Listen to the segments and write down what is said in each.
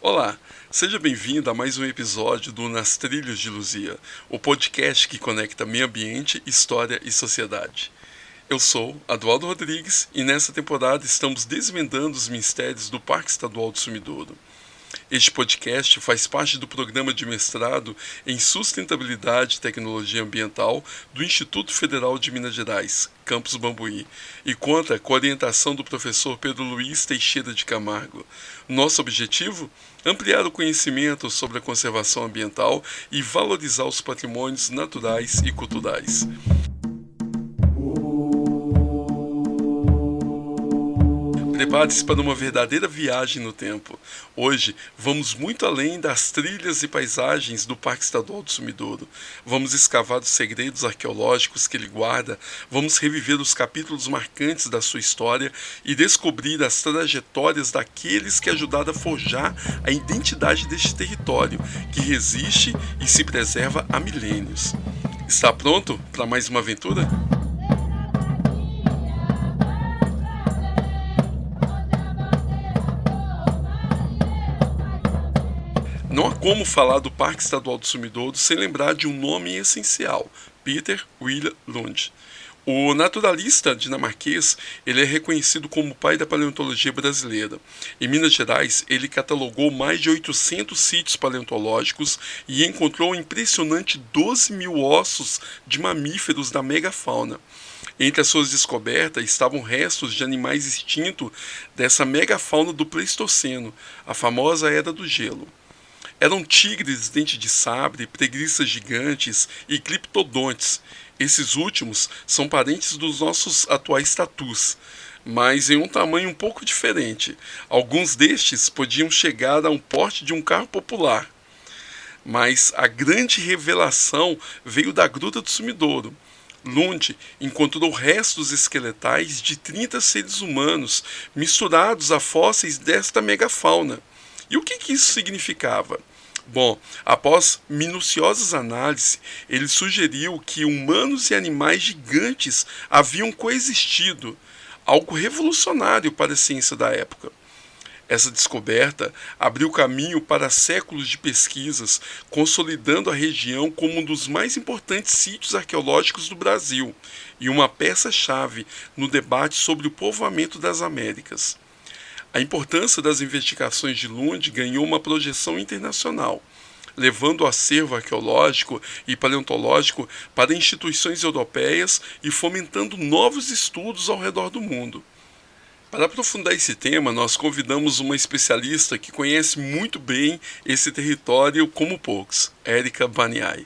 Olá, seja bem-vindo a mais um episódio do Nas Trilhos de Luzia, o podcast que conecta meio ambiente, história e sociedade. Eu sou Adualdo Rodrigues e nessa temporada estamos desvendando os mistérios do Parque Estadual do Sumidouro. Este podcast faz parte do programa de mestrado em Sustentabilidade e Tecnologia Ambiental do Instituto Federal de Minas Gerais, Campus Bambuí, e conta com a orientação do professor Pedro Luiz Teixeira de Camargo. Nosso objetivo? Ampliar o conhecimento sobre a conservação ambiental e valorizar os patrimônios naturais e culturais. Prepare-se para uma verdadeira viagem no tempo. Hoje, vamos muito além das trilhas e paisagens do Parque Estadual do Sumidouro. Vamos escavar os segredos arqueológicos que ele guarda, vamos reviver os capítulos marcantes da sua história e descobrir as trajetórias daqueles que ajudaram a forjar a identidade deste território, que resiste e se preserva há milênios. Está pronto para mais uma aventura? Não há como falar do Parque Estadual do Sumidouro sem lembrar de um nome essencial, Peter William Lund. O naturalista dinamarquês, ele é reconhecido como o pai da paleontologia brasileira. Em Minas Gerais, ele catalogou mais de 800 sítios paleontológicos e encontrou um impressionante 12 mil ossos de mamíferos da megafauna. Entre as suas descobertas estavam restos de animais extintos dessa megafauna do Pleistoceno, a famosa Era do Gelo. Eram tigres dente de sabre, preguiças gigantes e cliptodontes. Esses últimos são parentes dos nossos atuais tatus, mas em um tamanho um pouco diferente. Alguns destes podiam chegar a um porte de um carro popular. Mas a grande revelação veio da Gruta do Sumidouro. Lund encontrou restos esqueletais de 30 seres humanos misturados a fósseis desta megafauna. E o que isso significava? Bom, após minuciosas análises, ele sugeriu que humanos e animais gigantes haviam coexistido, algo revolucionário para a ciência da época. Essa descoberta abriu caminho para séculos de pesquisas, consolidando a região como um dos mais importantes sítios arqueológicos do Brasil e uma peça-chave no debate sobre o povoamento das Américas. A importância das investigações de Lund ganhou uma projeção internacional, levando o acervo arqueológico e paleontológico para instituições europeias e fomentando novos estudos ao redor do mundo. Para aprofundar esse tema, nós convidamos uma especialista que conhece muito bem esse território como poucos, Érica Baniai.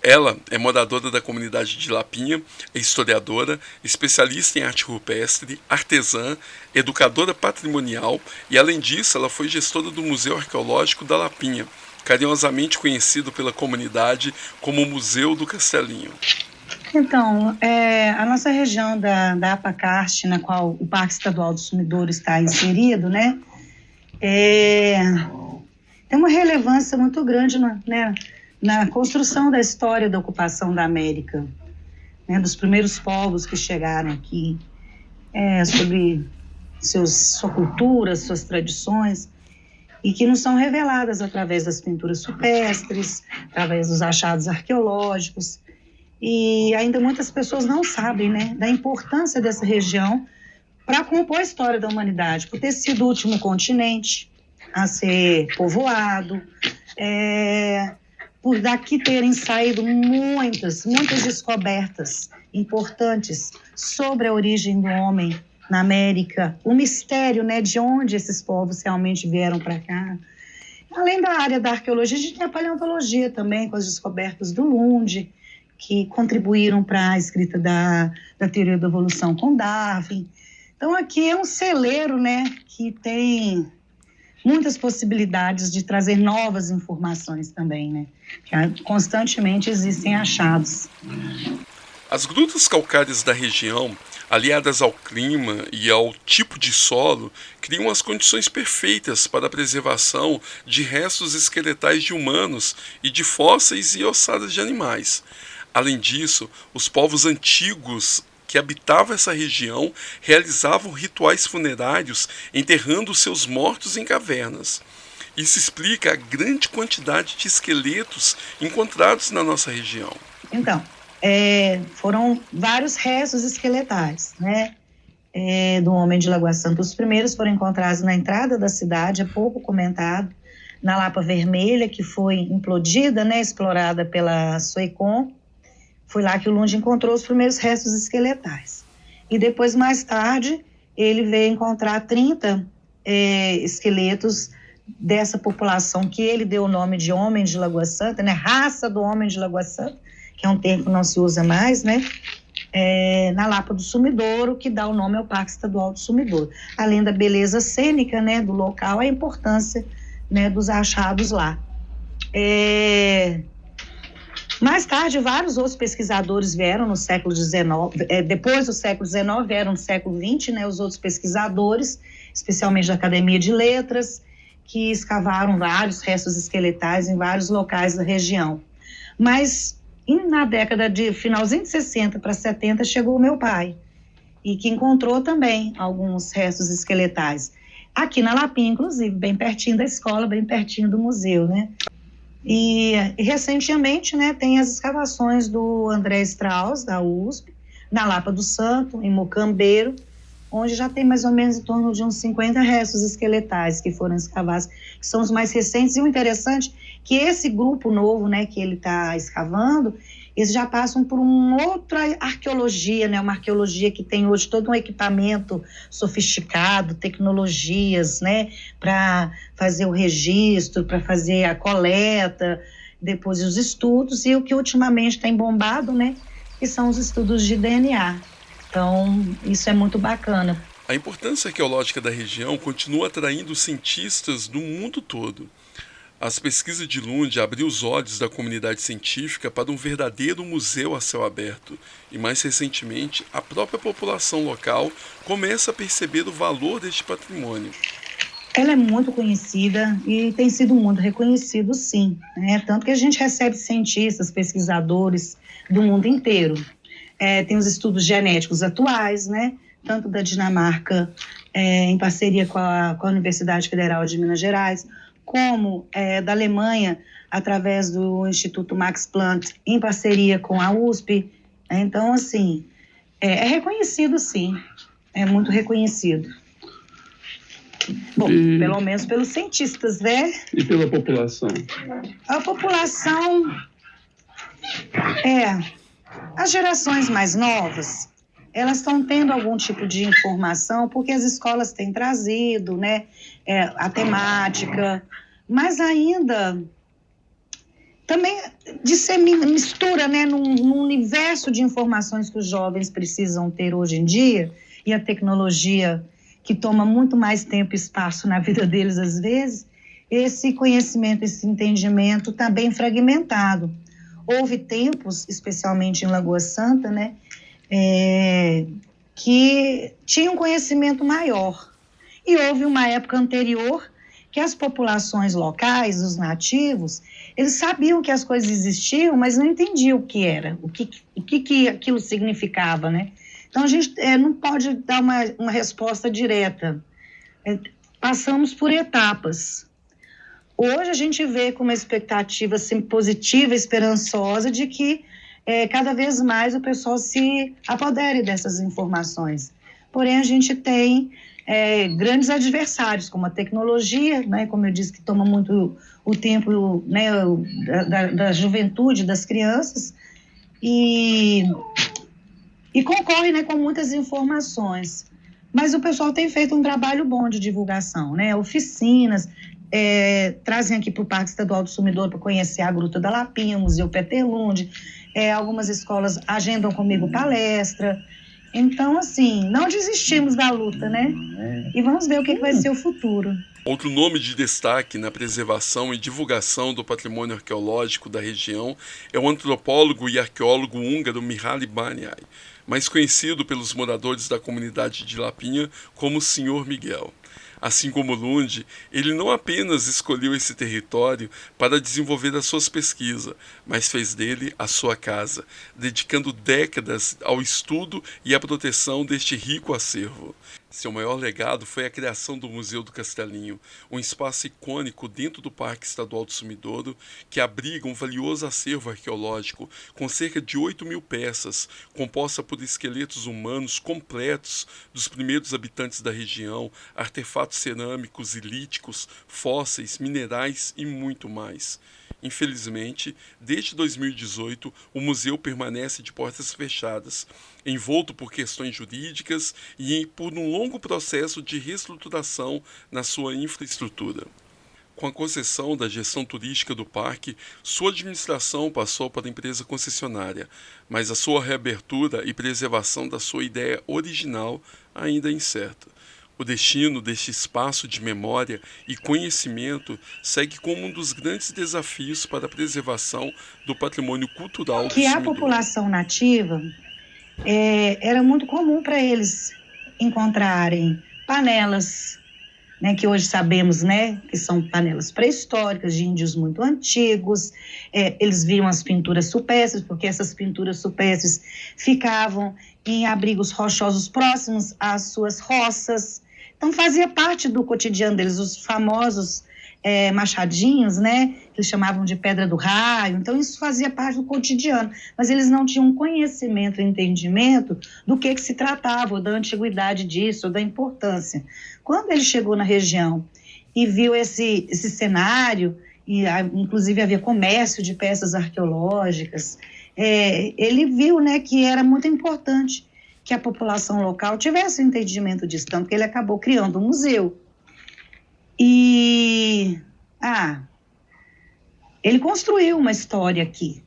Ela é moradora da comunidade de Lapinha, é historiadora, especialista em arte rupestre, artesã, educadora patrimonial e, além disso, ela foi gestora do Museu Arqueológico da Lapinha, carinhosamente conhecido pela comunidade como o Museu do Castelinho. Então, a nossa região da Apacarte, na qual o Parque Estadual do Sumidouro está inserido, né, tem uma relevância muito grande na construção da história da ocupação da América, né, dos primeiros povos que chegaram aqui, sobre sua cultura, suas tradições, e que nos são reveladas através das pinturas rupestres, através dos achados arqueológicos. E ainda muitas pessoas não sabem, né, da importância dessa região para compor a história da humanidade, por ter sido o último continente a ser povoado, por daqui terem saído muitas descobertas importantes sobre a origem do homem na América, o mistério, né, de onde esses povos realmente vieram para cá. Além da área da arqueologia, a gente tem a paleontologia também, com as descobertas do Lund, que contribuíram para a escrita da teoria da evolução com Darwin. Então, aqui é um celeiro, né, que tem muitas possibilidades de trazer novas informações também, né? Constantemente existem achados. As grutas calcárias da região, aliadas ao clima e ao tipo de solo, criam as condições perfeitas para a preservação de restos esqueletais de humanos e de fósseis e ossadas de animais. Além disso, os povos antigos que habitavam essa região realizavam rituais funerários enterrando seus mortos em cavernas. Isso explica a grande quantidade de esqueletos encontrados na nossa região. Então, foram vários restos esqueletais, né? Do homem de Lagoa Santa. Os primeiros foram encontrados na entrada da cidade, é pouco comentado, na Lapa Vermelha, que foi implodida, né, explorada pela Soecom. Foi lá que o Lund encontrou os primeiros restos esqueletais. E depois, mais tarde, ele veio encontrar 30 esqueletos dessa população que ele deu o nome de Homem de Lagoa Santa, né, raça do Homem de Lagoa Santa, que é um termo que não se usa mais, né, na Lapa do Sumidouro, que dá o nome ao Parque Estadual do Sumidouro. Além da beleza cênica, né, do local, a importância, né, dos achados lá. Mais tarde, vários outros pesquisadores vieram no século XIX, depois do século XIX, vieram no século XX, né, os outros pesquisadores, especialmente da Academia de Letras, que escavaram vários restos esqueletais em vários locais da região. Mas na década de finalzinho de 60 para 70 chegou o meu pai, e que encontrou também alguns restos esqueletais. Aqui na Lapinha, inclusive, bem pertinho da escola, bem pertinho do museu, né? E recentemente, né, tem as escavações do André Strauss, da USP, na Lapa do Santo, em Mocambeiro, onde já tem mais ou menos em torno de uns 50 restos esqueletais que foram escavados, que são os mais recentes. E o interessante é que esse grupo novo, né, que ele está escavando, eles já passam por uma outra arqueologia, né, uma arqueologia que tem hoje todo um equipamento sofisticado, tecnologias, né, para fazer o registro, para fazer a coleta, depois os estudos, e o que ultimamente tem bombado, né, que são os estudos de DNA. Então, isso é muito bacana. A importância arqueológica da região continua atraindo cientistas do mundo todo. As pesquisas de Lund abriu os olhos da comunidade científica para um verdadeiro museu a céu aberto, e mais recentemente, a própria população local começa a perceber o valor deste patrimônio. Ela é muito conhecida e tem sido muito reconhecido, sim, né? Tanto que a gente recebe cientistas, pesquisadores do mundo inteiro. Tem os estudos genéticos atuais, né? Tanto da Dinamarca, em parceria com a Universidade Federal de Minas Gerais, como da Alemanha, através do Instituto Max Planck, em parceria com a USP. Então, assim, é reconhecido, sim, é muito reconhecido. Bom, pelo menos pelos cientistas, né? E pela população? A população, as gerações mais novas, elas estão tendo algum tipo de informação, porque as escolas têm trazido, né, a temática, mas ainda também mistura, né, num universo de informações que os jovens precisam ter hoje em dia, e a tecnologia que toma muito mais tempo e espaço na vida deles às vezes, esse conhecimento, esse entendimento está bem fragmentado. Houve tempos, especialmente em Lagoa Santa, né, que tinham um conhecimento maior. E houve uma época anterior que as populações locais, os nativos, eles sabiam que as coisas existiam, mas não entendiam o que era, o que aquilo significava, né? Então, a gente não pode dar uma resposta direta. Passamos por etapas. Hoje, a gente vê com uma expectativa assim, positiva, esperançosa, de que cada vez mais o pessoal se apodere dessas informações. Porém, a gente tem grandes adversários, como a tecnologia, né, como eu disse, que toma muito o tempo, né, da juventude, das crianças, e concorre, né, com muitas informações. Mas o pessoal tem feito um trabalho bom de divulgação, né? Oficinas, trazem aqui para o Parque Estadual do Sumidouro para conhecer a Gruta da Lapinha, o Museu Peter Lund, algumas escolas agendam comigo palestra. Então, assim, não desistimos da luta, né? E vamos ver o que vai ser o futuro. Outro nome de destaque na preservação e divulgação do patrimônio arqueológico da região é o antropólogo e arqueólogo húngaro Mihály Bányai, mais conhecido pelos moradores da comunidade de Lapinha como Sr. Miguel. Assim como Lund, ele não apenas escolheu esse território para desenvolver as suas pesquisas, mas fez dele a sua casa, dedicando décadas ao estudo e à proteção deste rico acervo. Seu maior legado foi a criação do Museu do Castelinho, um espaço icônico dentro do Parque Estadual do Sumidouro, que abriga um valioso acervo arqueológico com cerca de 8.000 peças, composta por esqueletos humanos completos dos primeiros habitantes da região, artefatos cerâmicos e líticos, fósseis, minerais e muito mais. Infelizmente, desde 2018, o museu permanece de portas fechadas, envolto por questões jurídicas e por um longo processo de reestruturação na sua infraestrutura. Com a concessão da gestão turística do parque, sua administração passou para a empresa concessionária, mas a sua reabertura e preservação da sua ideia original ainda é incerta. O destino deste espaço de memória e conhecimento segue como um dos grandes desafios para a preservação do patrimônio cultural do Que a Sumidouro. população nativa era muito comum para eles encontrarem panelas, né, que hoje sabemos, né, que são panelas pré-históricas de índios muito antigos. Eles viam as pinturas supestres, porque essas pinturas supestres ficavam em abrigos rochosos próximos às suas roças. Então, fazia parte do cotidiano deles, os famosos machadinhos, né, que eles chamavam de pedra do raio. Então, isso fazia parte do cotidiano, mas eles não tinham conhecimento, entendimento do que se tratava, da antiguidade disso, da importância. Quando ele chegou na região e viu esse cenário, e inclusive havia comércio de peças arqueológicas, ele viu, né, que era muito importante que a população local tivesse um entendimento disso, tanto que ele acabou criando um museu. E ele construiu uma história aqui.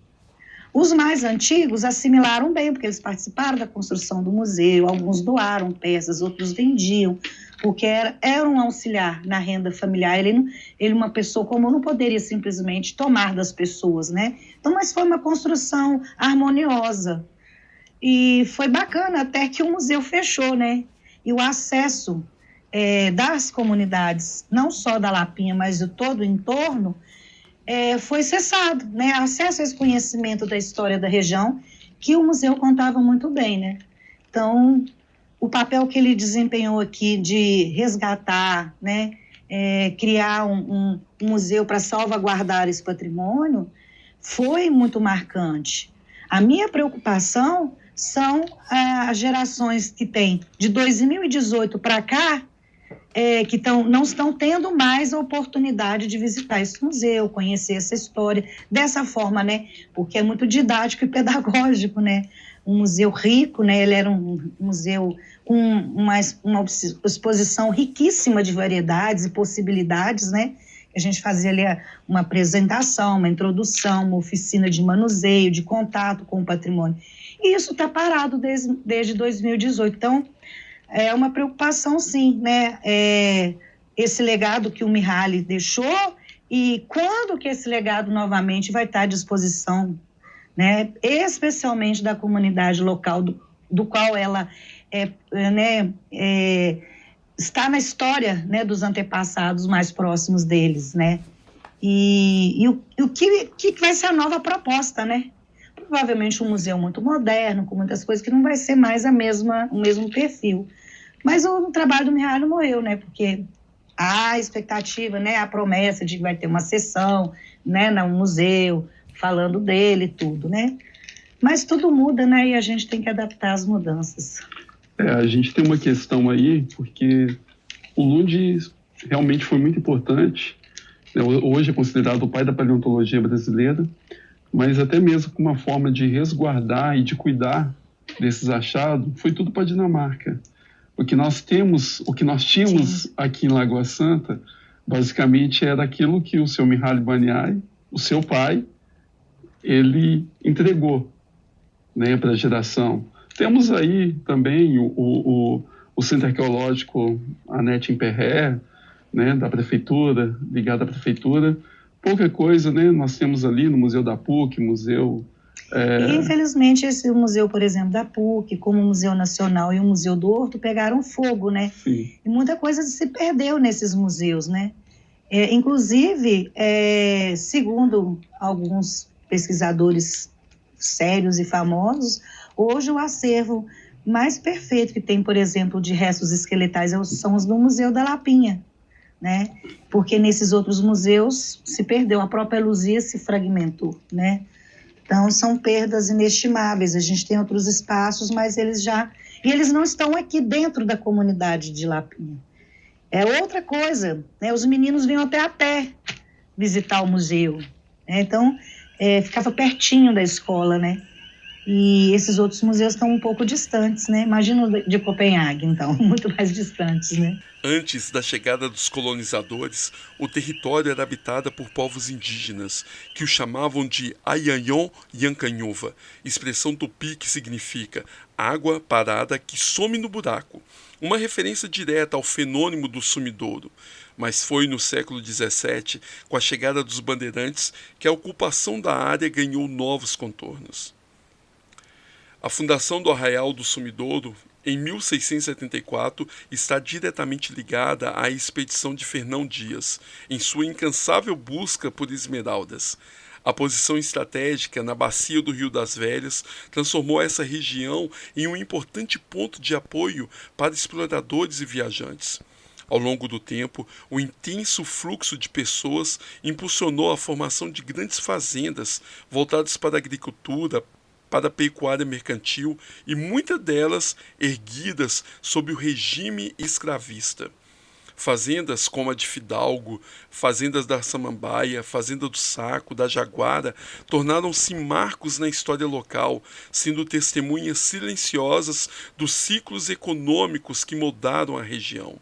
Os mais antigos assimilaram bem, porque eles participaram da construção do museu, alguns doaram peças, outros vendiam, porque era um auxiliar na renda familiar. Ele, uma pessoa comum, não poderia simplesmente tomar das pessoas, né? Então, mas foi uma construção harmoniosa. E foi bacana até que o museu fechou, né? E o acesso das comunidades, não só da Lapinha, mas de todo o entorno, foi cessado, né? Acesso a esse conhecimento da história da região, que o museu contava muito bem, né? Então, o papel que ele desempenhou aqui de resgatar, né? Criar um museu para salvaguardar esse patrimônio, foi muito marcante. A minha preocupação são as gerações que têm de 2018 para cá, que não estão tendo mais a oportunidade de visitar esse museu, conhecer essa história dessa forma, né? Porque é muito didático e pedagógico, né? Um museu rico, né? Ele era um museu com uma exposição riquíssima de variedades e possibilidades, né? A gente fazia ali uma apresentação, uma introdução, uma oficina de manuseio, de contato com o patrimônio. E isso está parado desde 2018. Então, é uma preocupação, sim, né? Esse legado que o Mihaly deixou e quando que esse legado novamente vai estar à disposição, né? Especialmente da comunidade local, do qual ela está na história, né, dos antepassados mais próximos deles, né? E o que vai ser a nova proposta, né? Provavelmente um museu muito moderno, com muitas coisas que não vai ser mais o mesmo perfil. Mas o trabalho do Mihaly não morreu, né? Porque há a expectativa, né? A promessa de que vai ter uma sessão, né, no museu, falando dele e tudo, né? Mas tudo muda, né? E a gente tem que adaptar as mudanças. A gente tem uma questão aí, porque o Lund realmente foi muito importante, né? Hoje é considerado o pai da paleontologia brasileira, mas até mesmo com uma forma de resguardar e de cuidar desses achados, foi tudo para a Dinamarca. O que nós tínhamos Sim. aqui em Lagoa Santa, basicamente era aquilo que o seu Mihaly Baniai, o seu pai, ele entregou, né, para a geração. Temos aí também o Centro Arqueológico Anete Imperré, né, da prefeitura, ligado à prefeitura. Pouca coisa, né? Nós temos ali no Museu da PUC, museu... E, infelizmente, esse museu, por exemplo, da PUC, como o Museu Nacional e o Museu do Horto, pegaram fogo, né? Sim. E muita coisa se perdeu nesses museus, né? Inclusive, segundo alguns pesquisadores sérios e famosos, hoje o acervo mais perfeito que tem, por exemplo, de restos esqueletais são os do Museu da Lapinha, né? Porque nesses outros museus se perdeu, a própria Luzia se fragmentou, né? Então são perdas inestimáveis. A gente tem outros espaços, mas eles não estão aqui dentro da comunidade de Lapinha. É outra coisa, né? Os meninos vinham até a pé visitar o museu, né? Então ficava pertinho da escola, né? E esses outros museus estão um pouco distantes, né? Imagina o de Copenhague, então, muito mais distantes, né? Antes da chegada dos colonizadores, o território era habitado por povos indígenas, que o chamavam de Ayanyon Yancanhuva, expressão tupi que significa água parada que some no buraco, uma referência direta ao fenômeno do sumidouro. Mas foi no século XVII, com a chegada dos bandeirantes, que a ocupação da área ganhou novos contornos. A fundação do Arraial do Sumidouro, em 1674, está diretamente ligada à expedição de Fernão Dias, em sua incansável busca por esmeraldas. A posição estratégica na bacia do Rio das Velhas transformou essa região em um importante ponto de apoio para exploradores e viajantes. Ao longo do tempo, o intenso fluxo de pessoas impulsionou a formação de grandes fazendas voltadas para a agricultura, para a pecuária mercantil e muitas delas erguidas sob o regime escravista. Fazendas como a de Fidalgo, fazendas da Samambaia, fazenda do Saco, da Jaguara, tornaram-se marcos na história local, sendo testemunhas silenciosas dos ciclos econômicos que moldaram a região.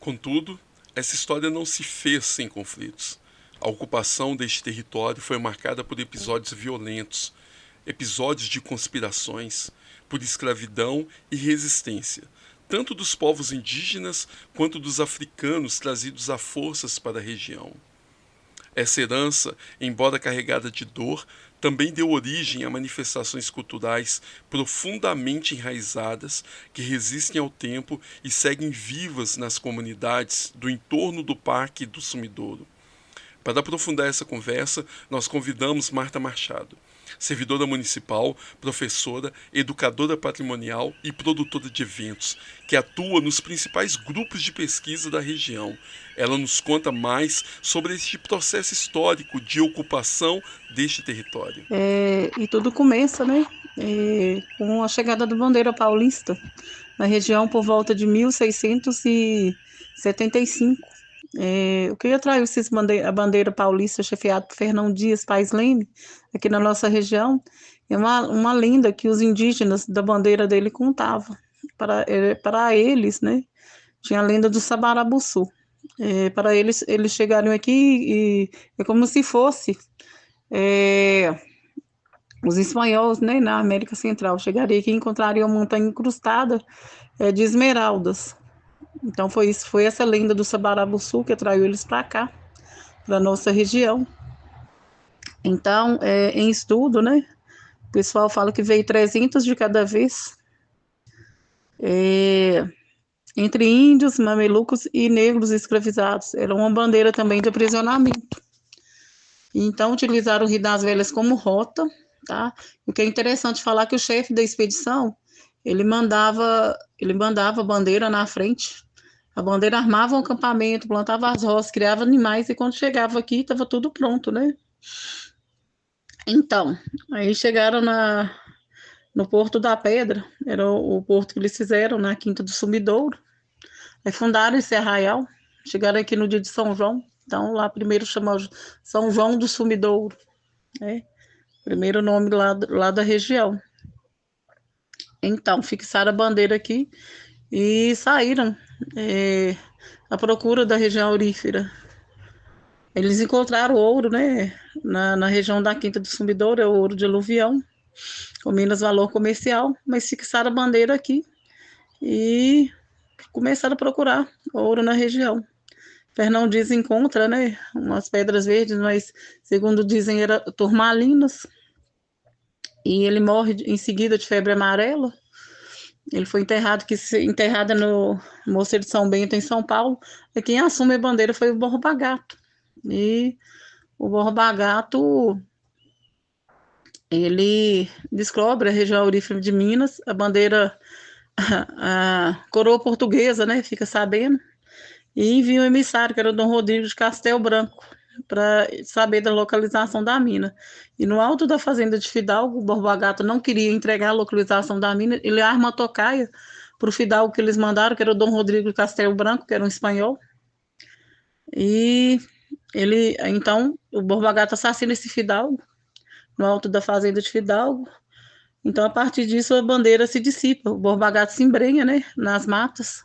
Contudo, essa história não se fez sem conflitos. A ocupação deste território foi marcada por episódios violentos, episódios de conspirações, por escravidão e resistência, tanto dos povos indígenas quanto dos africanos trazidos a forças para a região. Essa herança, embora carregada de dor, também deu origem a manifestações culturais profundamente enraizadas que resistem ao tempo e seguem vivas nas comunidades do entorno do Parque do Sumidouro. Para aprofundar essa conversa, nós convidamos Marta Machado, servidora municipal, professora, educadora patrimonial e produtora de eventos, que atua nos principais grupos de pesquisa da região. Ela nos conta mais sobre este processo histórico de ocupação deste território. E tudo começa, né, com a chegada da bandeira paulista na região por volta de 1675. O que atraiu a bandeira paulista chefiada por Fernão Dias Pais Leme, aqui na nossa região, é uma lenda que os indígenas da bandeira dele contavam. Para eles, né, tinha a lenda do Sabarabuçu. Para eles chegariam aqui e é como se fosse os espanhóis, né, na América Central. Chegariam aqui e encontrariam uma montanha incrustada de esmeraldas. Então foi essa lenda do Sabarabuçu que atraiu eles para cá, para nossa região. Então, em estudo, né, o pessoal fala que veio 300 de cada vez, entre índios, mamelucos e negros escravizados. Era uma bandeira também de aprisionamento. Então, utilizaram o Rio das Velhas como rota, tá? O que é interessante falar que o chefe da expedição, ele mandava a bandeira na frente. A bandeira armava um acampamento, plantava as roças, criava animais, e quando chegava aqui, estava tudo pronto, né? Então, aí chegaram no Porto da Pedra, era o porto que eles fizeram, na Quinta do Sumidouro. Aí fundaram esse arraial, chegaram aqui no dia de São João, então lá primeiro chamou São João do Sumidouro, né? Primeiro nome lá da região. Então, fixaram a bandeira aqui e saíram à procura da região aurífera. Eles encontraram ouro, né, na região da Quinta do Sumidouro, é o ouro de aluvião, com menos valor comercial, mas fixaram a bandeira aqui e começaram a procurar ouro na região. Fernão Dias encontra, né, umas pedras verdes, mas segundo dizem eram turmalinas, e ele morre em seguida de febre amarela. Ele foi enterrado no Mosteiro de São Bento, em São Paulo, e quem assume a bandeira foi o Borba Gato. E o Borba Gato ele descobre a região aurífera de Minas, a bandeira, a coroa portuguesa, né, fica sabendo, e envia um emissário, que era o Dom Rodrigo de Castelo Branco, para saber da localização da mina. E no alto da fazenda de Fidalgo, o Borba Gato não queria entregar a localização da mina, ele arma a tocaia para o Fidalgo que eles mandaram, que era o Dom Rodrigo de Castelo Branco, que era um espanhol. E então, o Borba Gato assassina esse Fidalgo no alto da fazenda de Fidalgo. Então, a partir disso, a bandeira se dissipa. O Borba Gato se embrenha, né, nas matas,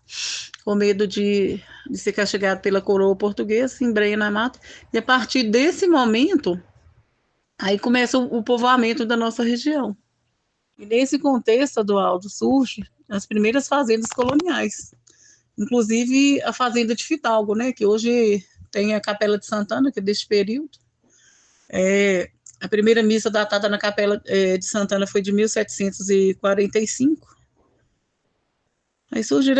com medo de ser castigado pela coroa portuguesa, se embrenha na mata. E a partir desse momento, aí começa o povoamento da nossa região. E nesse contexto, Eduardo, surge as primeiras fazendas coloniais. Inclusive a fazenda de Fidalgo, né, que hoje tem a Capela de Santana, que é deste período. A primeira missa datada na Capela de Santana foi de 1745. Aí surgiu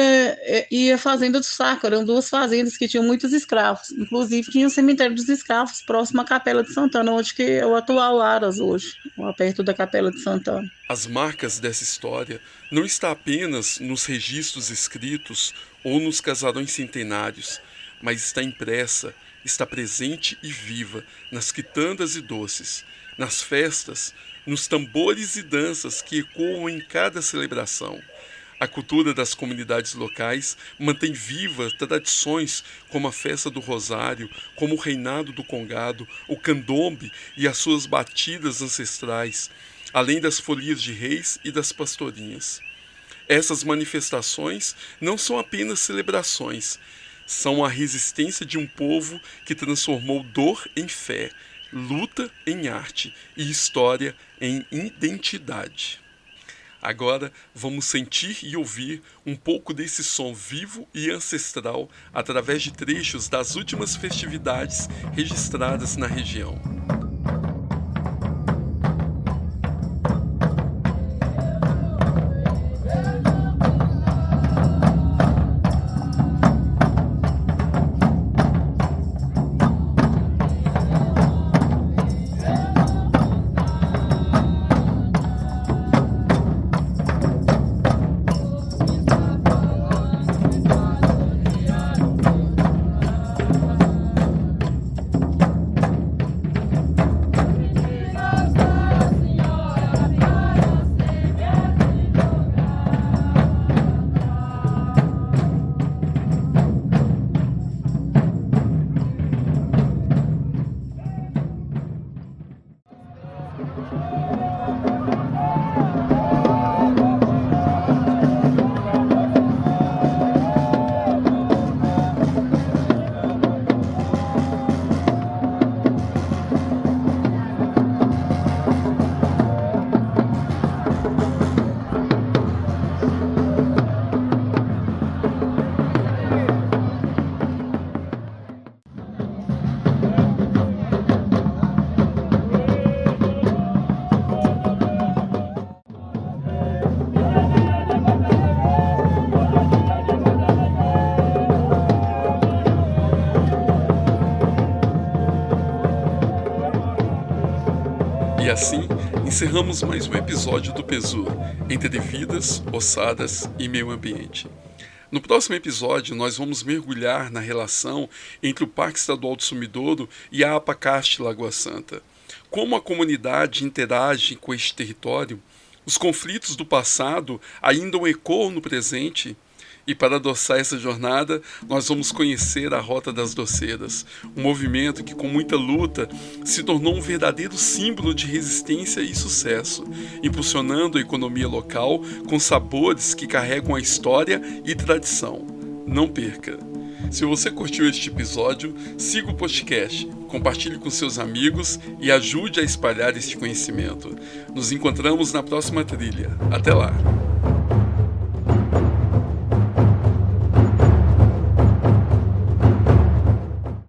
e a fazenda do Saco, eram duas fazendas que tinham muitos escravos. Inclusive tinha o cemitério dos escravos próximo à Capela de Santana, onde que é o atual Aras hoje, lá perto da Capela de Santana. As marcas dessa história não estão apenas nos registros escritos ou nos casarões centenários, mas está impressa, está presente e viva nas quitandas e doces, nas festas, nos tambores e danças que ecoam em cada celebração. A cultura das comunidades locais mantém vivas tradições como a festa do Rosário, como o reinado do Congado, o candombe e as suas batidas ancestrais, além das folias de reis e das pastorinhas. Essas manifestações não são apenas celebrações, são a resistência de um povo que transformou dor em fé, luta em arte e história em identidade. Agora vamos sentir e ouvir um pouco desse som vivo e ancestral através de trechos das últimas festividades registradas na região. E assim, encerramos mais um episódio do PESU, Entre Vidas, Ossadas e Meio Ambiente. No próximo episódio, nós vamos mergulhar na relação entre o Parque Estadual do Sumidouro e a APACAST Lagoa Santa. Como a comunidade interage com este território, os conflitos do passado ainda ecoam no presente. E para adoçar essa jornada, nós vamos conhecer a Rota das Doceiras, um movimento que com muita luta se tornou um verdadeiro símbolo de resistência e sucesso, impulsionando a economia local com sabores que carregam a história e tradição. Não perca! Se você curtiu este episódio, siga o podcast, compartilhe com seus amigos e ajude a espalhar este conhecimento. Nos encontramos na próxima trilha. Até lá!